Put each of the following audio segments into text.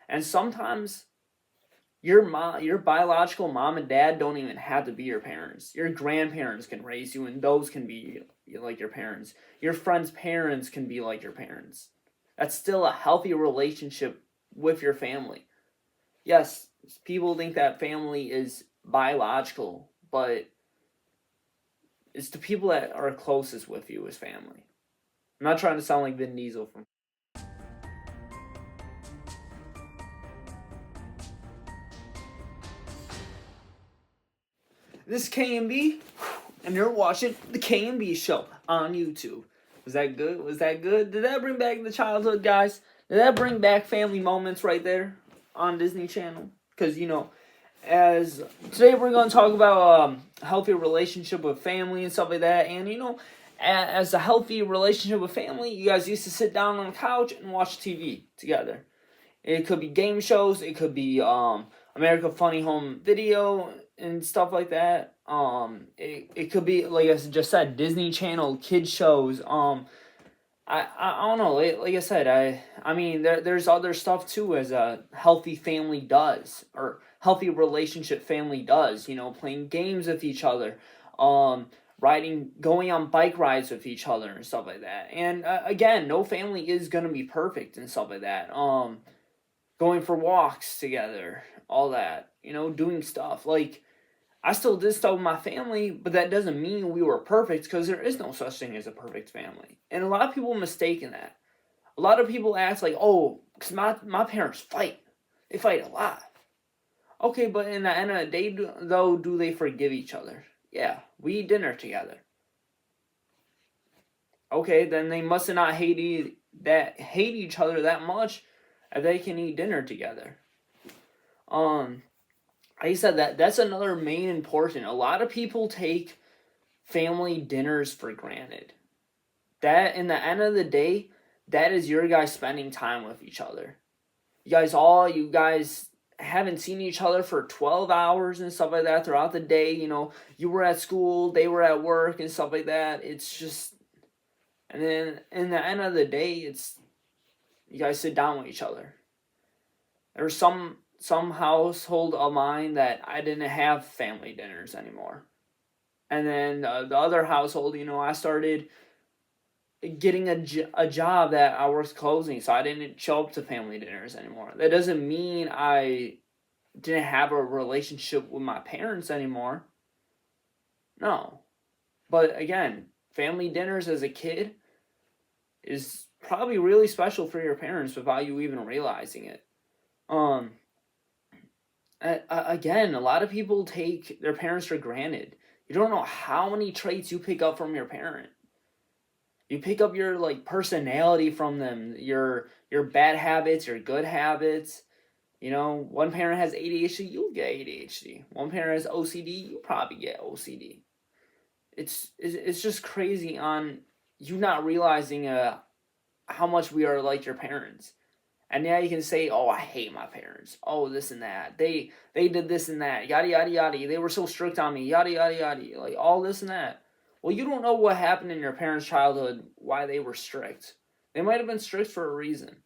And sometimes your biological mom and dad don't even have to be your parents. Your grandparents can raise you, and those can be like your parents. Your friends' parents can be like your parents. That's still a healthy relationship with your family. Yes, people think that family is biological, but it's the people that are closest with you as family. I'm not trying to sound like Vin Diesel from. This is K.M.B, and you're watching the K.M.B show on YouTube. Was that good? Was that good? Did that bring back the childhood, guys? Did that bring back family moments right there on Disney Channel? Because, as today we're going to talk about healthy relationship with family and stuff like that. And, as a healthy relationship with family, you guys used to sit down on the couch and watch TV together. It could be game shows. It could be America Funny Home Video and stuff like that. It could be, like I just said, Disney Channel kids shows. I don't know. Like I said, I mean there's other stuff too, as a healthy family does, or healthy relationship family does. Playing games with each other, going on bike rides with each other and stuff like that. And again, no family is gonna be perfect and stuff like that. Going for walks together, all that, doing stuff. Like, I still did stuff with my family, but that doesn't mean we were perfect, because there is no such thing as a perfect family. And a lot of people mistake in that. A lot of people ask, like, oh, because my parents fight. They fight a lot. Okay, but in the end of the day, though, do they forgive each other? Yeah, we eat dinner together. Okay, then they must not hate each other that much if they can eat dinner together. Like I said, that's another main important. A lot of people take family dinners for granted. That, in the end of the day, that is your guys spending time with each other. You guys haven't seen each other for 12 hours and stuff like that throughout the day. You were at school, they were at work and stuff like that. It's just, and then in the end of the day, it's, you guys sit down with each other. There's some household of mine that I didn't have family dinners anymore. And then the other household, I started getting a job that I was closing, so I didn't show up to family dinners anymore. That doesn't mean I didn't have a relationship with my parents anymore. No. But again, family dinners as a kid is probably really special for your parents without you even realizing it. Um, Again, a lot of people take their parents for granted. You don't know how many traits you pick up from your parent. You pick up your personality from them, your bad habits, your good habits. One parent has ADHD, you'll get ADHD. One parent has OCD, you'll probably get OCD. It's just crazy on you not realizing how much we are like your parents. And now you can say, "Oh, I hate my parents. Oh, this and that. They did this and that. Yada yada yada. They were so strict on me. Yada yada yada. Like all this and that." Well, you don't know what happened in your parents' childhood, why they were strict. They might have been strict for a reason.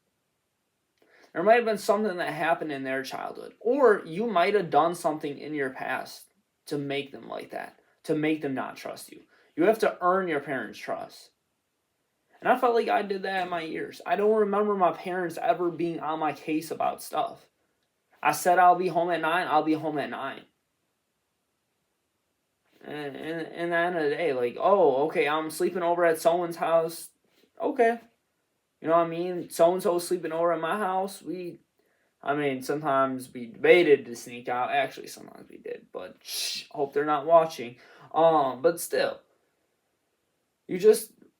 There might have been something that happened in their childhood, or you might have done something in your past to make them like that, to make them not trust you. You have to earn your parents' trust. And I felt like I did that in my years. I don't remember my parents ever being on my case about stuff. I said I'll be home at 9, I'll be home at 9. And in the end of the day, like, oh, okay, I'm sleeping over at someone's house. Okay. You know what I mean? So-and-so sleeping over at my house. Sometimes we debated to sneak out. Actually, sometimes we did. But hope they're not watching. But still.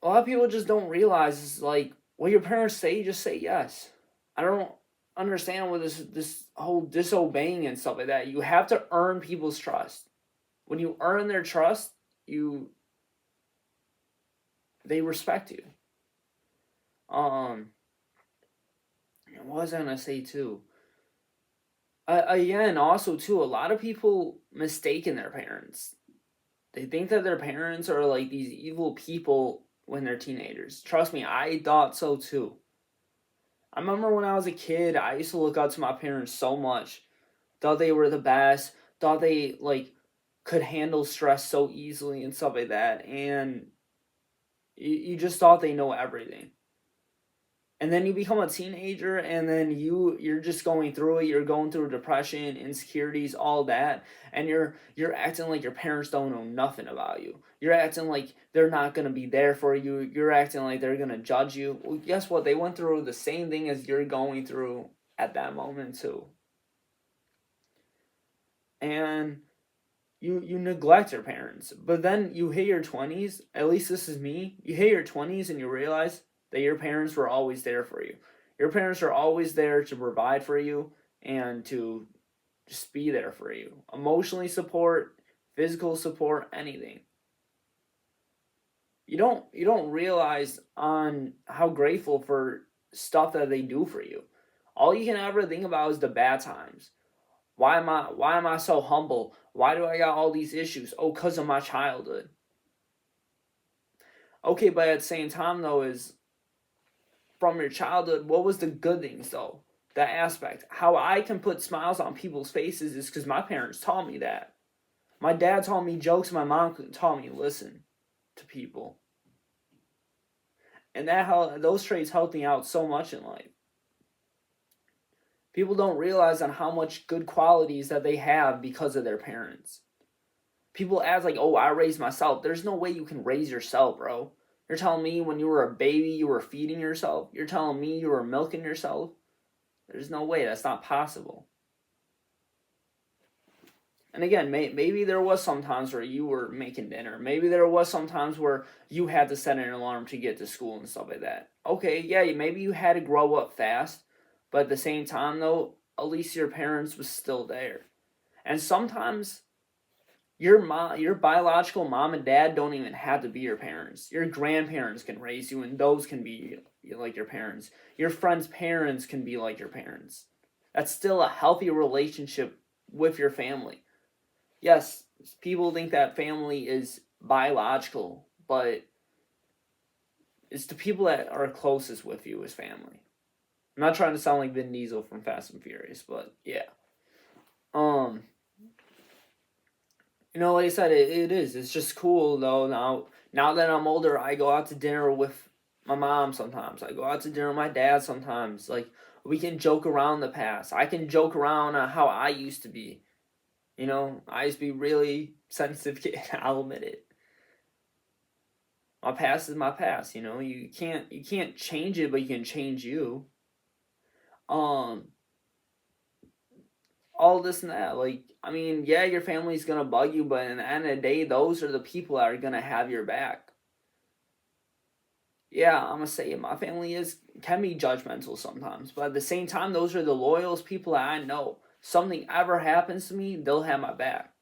A lot of people just don't realize, is like, what your parents say, just say yes. I don't understand with this whole disobeying and stuff like that. You have to earn people's trust. When you earn their trust, they respect you. What was I gonna say too? Again, also too, a lot of people mistaken their parents. They think that their parents are like these evil people when they're teenagers. Trust me, I thought so too. I remember when I was a kid, I used to look up to my parents so much. Thought they were the best. Thought they like could handle stress so easily and stuff like that. And you just thought they know everything. And then you become a teenager, and then you're just going through it. You're going through depression, insecurities, all that, and you're acting like your parents don't know nothing about you. You're acting like they're not gonna be there for you. You're acting like they're gonna judge you. Well, guess what? They went through the same thing as you're going through at that moment too. And you neglect your parents. But then you hit your 20s, at least this is me. You hit your 20s and you realize that your parents were always there for you. Your parents are always there to provide for you and to just be there for you. Emotionally support, physical support, anything. You don't realize on how grateful for stuff that they do for you. All you can ever think about is the bad times. Why am I so humble? Why do I got all these issues? Oh, cuz of my childhood. Okay, but at the same time though is from your childhood, what was the good things though? That aspect. How I can put smiles on people's faces is cuz my parents taught me that. My dad taught me jokes, my mom taught me to listen to people. And those traits helped me out so much in life. People don't realize on how much good qualities that they have because of their parents. People act like, oh, I raised myself. There's no way you can raise yourself, bro. You're telling me when you were a baby you were feeding yourself? You're telling me you were milking yourself? There's no way. That's not possible. And again, maybe there was some times where you were making dinner. Maybe there was some times where you had to set an alarm to get to school and stuff like that. Okay, yeah, maybe you had to grow up fast. But at the same time, though, at least your parents was still there. And sometimes your biological mom and dad don't even have to be your parents. Your grandparents can raise you, and those can be like your parents. Your friends' parents can be like your parents. That's still a healthy relationship with your family. Yes, people think that family is biological, but it's the people that are closest with you as family. I'm not trying to sound like Vin Diesel from Fast and Furious, but yeah. Um, like I said, it is. It's just cool though. Now that I'm older, I go out to dinner with my mom sometimes. I go out to dinner with my dad sometimes. Like we can joke around the past. I can joke around on how I used to be. I used to be really sensitive kid. I'll admit it. My past is my past. You can't change it, but you can change you. Um, all this and that. Like, I mean, yeah, your family's gonna bug you, but in the end of the day, those are the people that are gonna have your back. Yeah, I'm gonna say it. My family can be judgmental sometimes, but at the same time, those are the loyalest people that I know. Something ever happens to me, they'll have my back.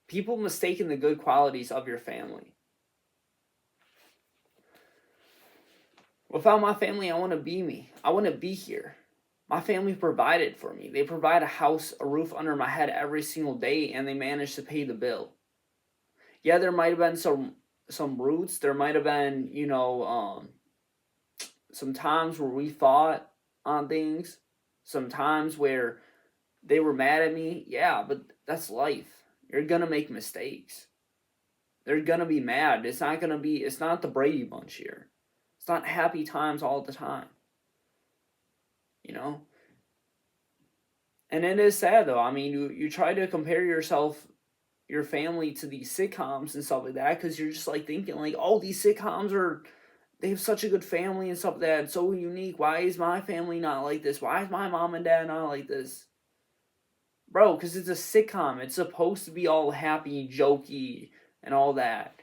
People mistaken the good qualities of your family. Without my family, I want to be me. I want to be here. My family provided for me. They provide a house, a roof under my head every single day, and they managed to pay the bill. Yeah, there might have been some roots. There might have been, some times where we fought on things. Some times where they were mad at me. Yeah, but that's life. You're gonna make mistakes. They're gonna be mad. It's not the Brady Bunch here. It's not happy times all the time. You know? And it is sad though. I mean, you try to compare your family to these sitcoms and stuff like that because you're just like thinking like, oh, these sitcoms they have such a good family and stuff like that. It's so unique. Why is my family not like this? Why is my mom and dad not like this? Bro, because it's a sitcom. It's supposed to be all happy, jokey, and all that.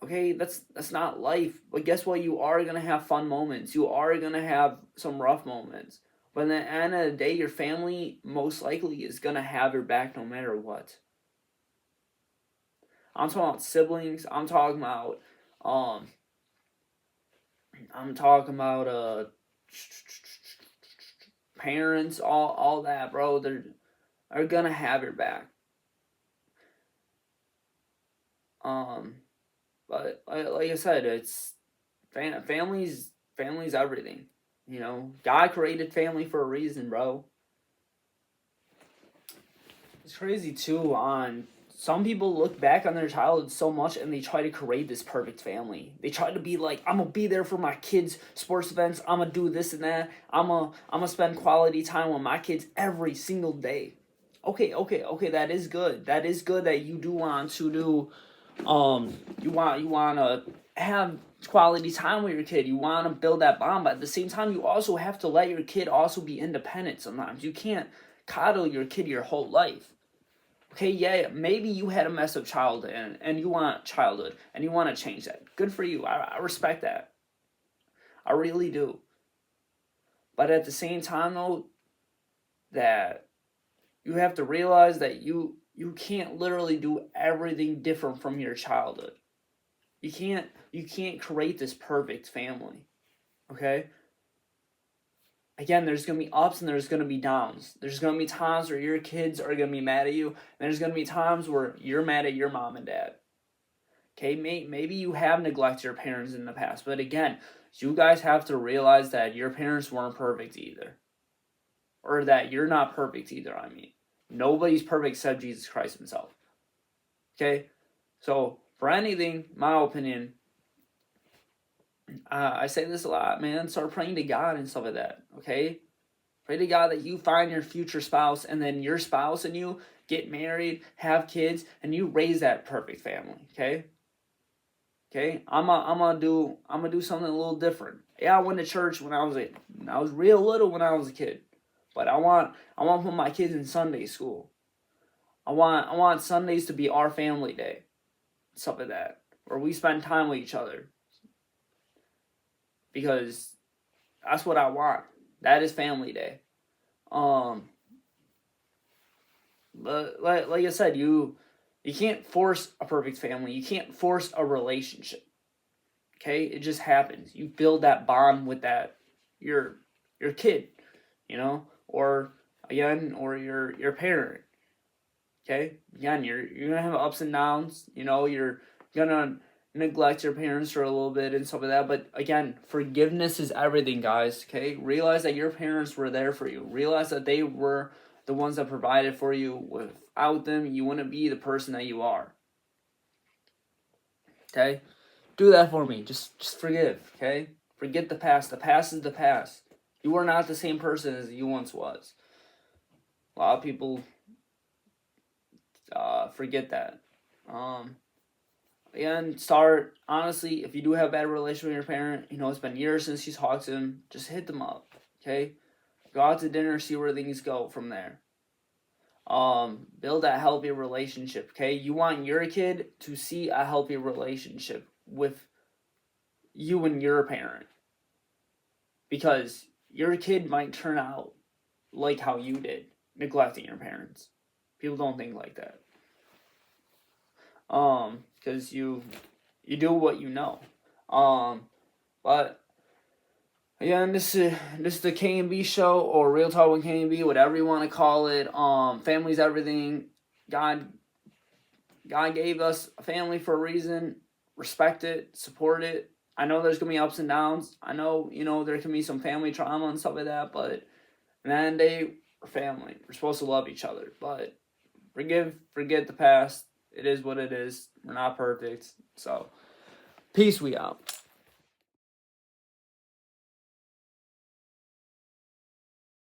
Okay, that's not life. But guess what? You are gonna have fun moments. You are gonna have some rough moments. But at the end of the day, your family most likely is gonna have your back no matter what. I'm talking about siblings. Um I'm talking about parents, all that, bro. They're gonna have your back. Um, but like I said, it's families. Family's everything. God created family for a reason, bro. It's crazy too. On some people look back on their childhood so much and they try to create this perfect family. They try to be like, I'm gonna be there for my kids' sports events. I'm gonna do this and that. I'm gonna spend quality time with my kids every single day. Okay. That is good. That is good that you do want to do. You want to have quality time with your kid. You want to build that bond, but at the same time, you also have to let your kid also be independent. Sometimes you can't coddle your kid your whole life. Okay, yeah, maybe you had a messed up childhood and you want childhood and you want to change that. Good for you. I respect that. I really do. But at the same time, though, that you have to realize that you can't literally do everything different from your childhood. You can't create this perfect family. Okay? Again, there's going to be ups and there's going to be downs. There's going to be times where your kids are going to be mad at you, and there's going to be times where you're mad at your mom and dad. Okay, maybe you have neglected your parents in the past, but again, you guys have to realize that your parents weren't perfect either. Or that you're not perfect either, I mean. Nobody's perfect except Jesus Christ himself. Okay? So, for anything, my opinion, I say this a lot, man. Start praying to God and stuff like that. Okay? Pray to God that you find your future spouse, and then your spouse and you get married, have kids, and you raise that perfect family. Okay? Okay? I'm gonna do something a little different. Yeah, I went to church when I was real little when I was a kid. But I want to put my kids in Sunday school. I want Sundays to be our family day. Stuff like that. Where we spend time with each other. Because that's what I want. That is family day. But like I said, you can't force a perfect family. You can't force a relationship. Okay? It just happens. You build that bond with your kid, or your parent. Okay? Again, you're gonna have ups and downs. You're gonna neglect your parents for a little bit and stuff like that. But again, forgiveness is everything, guys. Okay? Realize that your parents were there for you. Realize that they were the ones that provided for you. Without them, you wouldn't be the person that you are. Okay? Do that for me. Just forgive. Okay? Forget the past. The past is the past. You are not the same person as you once was. A lot of people forget that. And start, honestly, if you do have a bad relationship with your parent, it's been years since you talked to them, just hit them up. Okay? Go out to dinner, see where things go from there. Build that healthy relationship. Okay? You want your kid to see a healthy relationship with you and your parent. Because your kid might turn out like how you did, neglecting your parents. People don't think like that. Because you do what you know. But again, this is the K.M.B show, or Real Talk with K.M.B, whatever you want to call it. Family's everything. God gave us a family for a reason. Respect it, support it. I know there's gonna be ups and downs. I know, there can be some family trauma and stuff like that, but at the end of the day, we're family. We're supposed to love each other. But forget the past. It is what it is. We're not perfect. So, peace, we out.